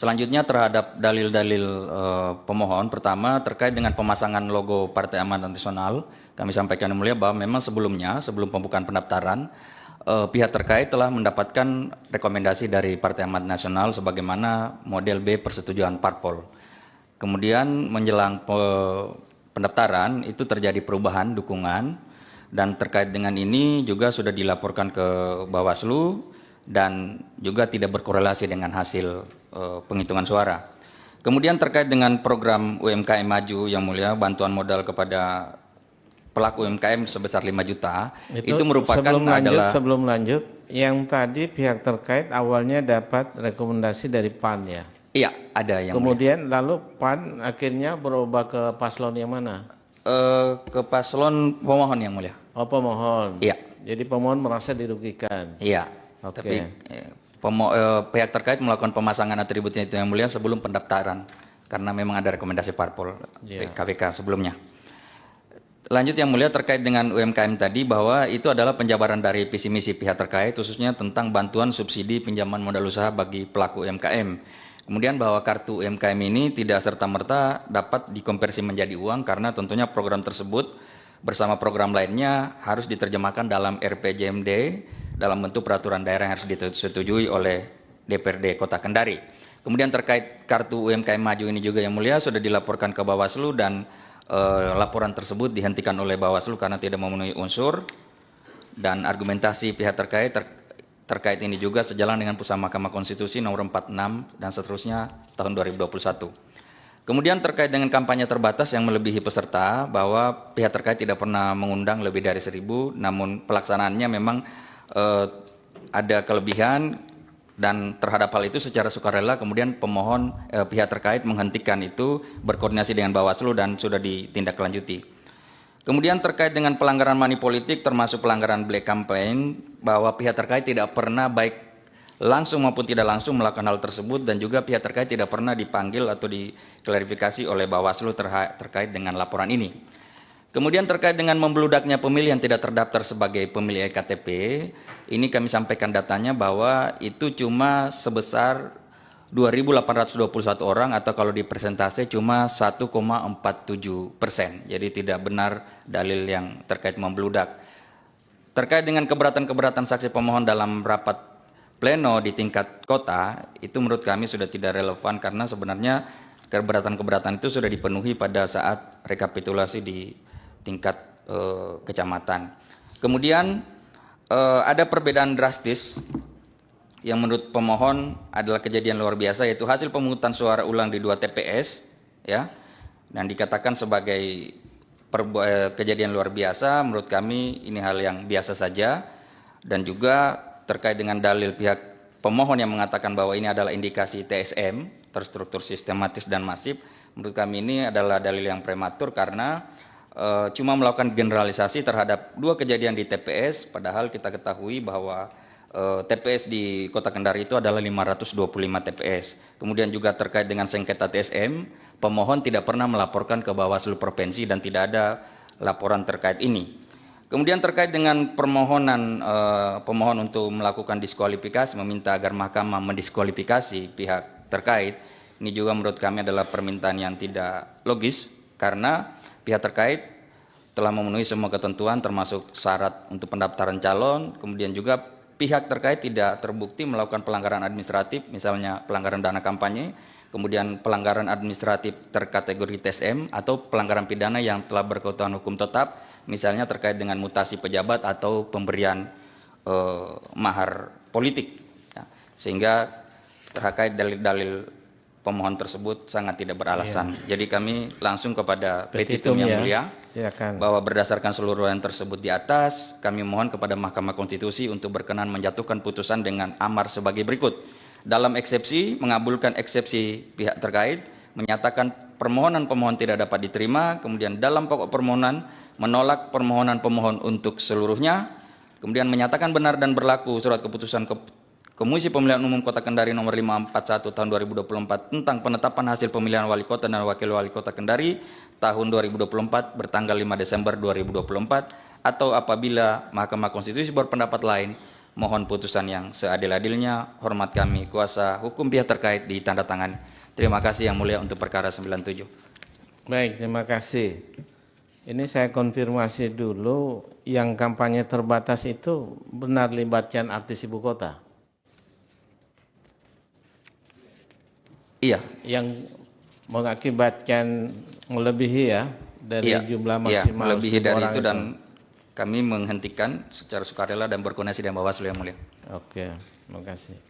Selanjutnya terhadap dalil-dalil pemohon, pertama terkait dengan pemasangan logo Partai Amanat Nasional, kami sampaikan yang mulia bahwa memang sebelumnya, sebelum pembukaan pendaftaran, pihak terkait telah mendapatkan rekomendasi dari Partai Amanat Nasional sebagaimana model B persetujuan parpol. Kemudian menjelang pendaftaran itu terjadi perubahan dukungan, dan terkait dengan ini juga sudah dilaporkan ke Bawaslu dan juga tidak berkorelasi dengan hasil penghitungan suara. Kemudian terkait dengan program UMKM Maju yang mulia, bantuan modal kepada pelaku UMKM sebesar 5 juta, itu merupakan sebelum lanjut, yang tadi pihak terkait awalnya dapat rekomendasi dari PAN ya? Iya, ada yang kemudian mulia. Lalu PAN akhirnya berubah ke paslon yang mana? Ke paslon pemohon yang mulia. Oh, pemohon. Iya. Jadi pemohon merasa dirugikan. Iya. Oke. Tapi pihak terkait melakukan pemasangan atributnya itu yang mulia sebelum pendaftaran, karena memang ada rekomendasi parpol KPK sebelumnya. Lanjut yang mulia, terkait dengan UMKM tadi, bahwa itu adalah penjabaran dari visi misi pihak terkait khususnya tentang bantuan subsidi pinjaman modal usaha bagi pelaku UMKM. Kemudian bahwa kartu UMKM ini tidak serta-merta dapat dikonversi menjadi uang, karena tentunya program tersebut bersama program lainnya harus diterjemahkan dalam RPJMD dalam bentuk peraturan daerah yang harus disetujui oleh DPRD Kota Kendari. Kemudian terkait kartu UMKM Maju ini juga yang mulia sudah dilaporkan ke Bawaslu, dan laporan tersebut dihentikan oleh Bawaslu karena tidak memenuhi unsur, dan argumentasi pihak terkait ini juga sejalan dengan putusan Mahkamah Konstitusi nomor 46 dan seterusnya tahun 2021. Kemudian terkait dengan kampanye terbatas yang melebihi peserta, bahwa pihak terkait tidak pernah mengundang lebih dari 1.000, namun pelaksanaannya memang ada kelebihan, dan terhadap hal itu secara sukarela kemudian pemohon pihak terkait menghentikan itu, berkoordinasi dengan Bawaslu dan sudah ditindaklanjuti. Kemudian terkait dengan pelanggaran money politik termasuk pelanggaran black campaign, bahwa pihak terkait tidak pernah baik langsung maupun tidak langsung melakukan hal tersebut, dan juga pihak terkait tidak pernah dipanggil atau diklarifikasi oleh Bawaslu terkait dengan laporan ini. Kemudian terkait dengan membeludaknya pemilih yang tidak terdaftar sebagai pemilih EKTP, ini kami sampaikan datanya bahwa itu cuma sebesar 2.821 orang, atau kalau di persentase cuma 1,47%. Jadi tidak benar dalil yang terkait membeludak. Terkait dengan keberatan-keberatan saksi pemohon dalam rapat pleno di tingkat kota, itu menurut kami sudah tidak relevan, karena sebenarnya keberatan-keberatan itu sudah dipenuhi pada saat rekapitulasi di tingkat kecamatan. Kemudian ada perbedaan drastis yang menurut pemohon adalah kejadian luar biasa, yaitu hasil pemungutan suara ulang di 2 TPS, ya, dan dikatakan sebagai kejadian luar biasa. Menurut kami ini hal yang biasa saja, dan juga terkait dengan dalil pihak pemohon yang mengatakan bahwa ini adalah indikasi TSM, terstruktur, sistematis, dan masif. Menurut kami ini adalah dalil yang prematur, karena cuma melakukan generalisasi terhadap 2 kejadian di TPS, padahal kita ketahui bahwa TPS di Kota Kendari itu adalah 525 TPS. Kemudian juga terkait dengan sengketa TSM, pemohon tidak pernah melaporkan ke Bawaslu Provinsi dan tidak ada laporan terkait ini. Kemudian terkait dengan permohonan pemohon untuk melakukan diskualifikasi, meminta agar Mahkamah mendiskualifikasi pihak terkait, ini juga menurut kami adalah permintaan yang tidak logis, karena pihak terkait telah memenuhi semua ketentuan termasuk syarat untuk pendaftaran calon. Kemudian juga pihak terkait tidak terbukti melakukan pelanggaran administratif, misalnya pelanggaran dana kampanye, kemudian pelanggaran administratif terkategori TSM, atau pelanggaran pidana yang telah berkekuatan hukum tetap, misalnya terkait dengan mutasi pejabat atau pemberian mahar politik, ya. Sehingga terkait dalil-dalil pemohon tersebut sangat tidak beralasan. Jadi kami langsung kepada petitum yang mulia, bahwa berdasarkan seluruh yang tersebut di atas, kami mohon kepada Mahkamah Konstitusi untuk berkenan menjatuhkan putusan dengan amar sebagai berikut. Dalam eksepsi, mengabulkan eksepsi pihak terkait, menyatakan permohonan pemohon tidak dapat diterima. Kemudian dalam pokok permohonan, menolak permohonan pemohon untuk seluruhnya. Kemudian menyatakan benar dan berlaku surat keputusan Komisi Pemilihan Umum Kota Kendari nomor 541 tahun 2024 tentang penetapan hasil pemilihan wali kota dan wakil wali kota Kendari tahun 2024 bertanggal 5 Desember 2024, atau apabila Mahkamah Konstitusi berpendapat lain, mohon putusan yang seadil-adilnya. Hormat kami kuasa hukum pihak terkait ditandatangan. Terima kasih Yang Mulia untuk perkara 97. Baik, terima kasih. Ini saya konfirmasi dulu, yang kampanye terbatas itu benar libatkan artis ibu kota? Iya. Yang mengakibatkan melebihi ya dari jumlah maksimal melebihi dari orang itu dan kami menghentikan secara sukarela dan berkoordinasi dengan Bawaslu Yang Mulia. Oke, terima kasih.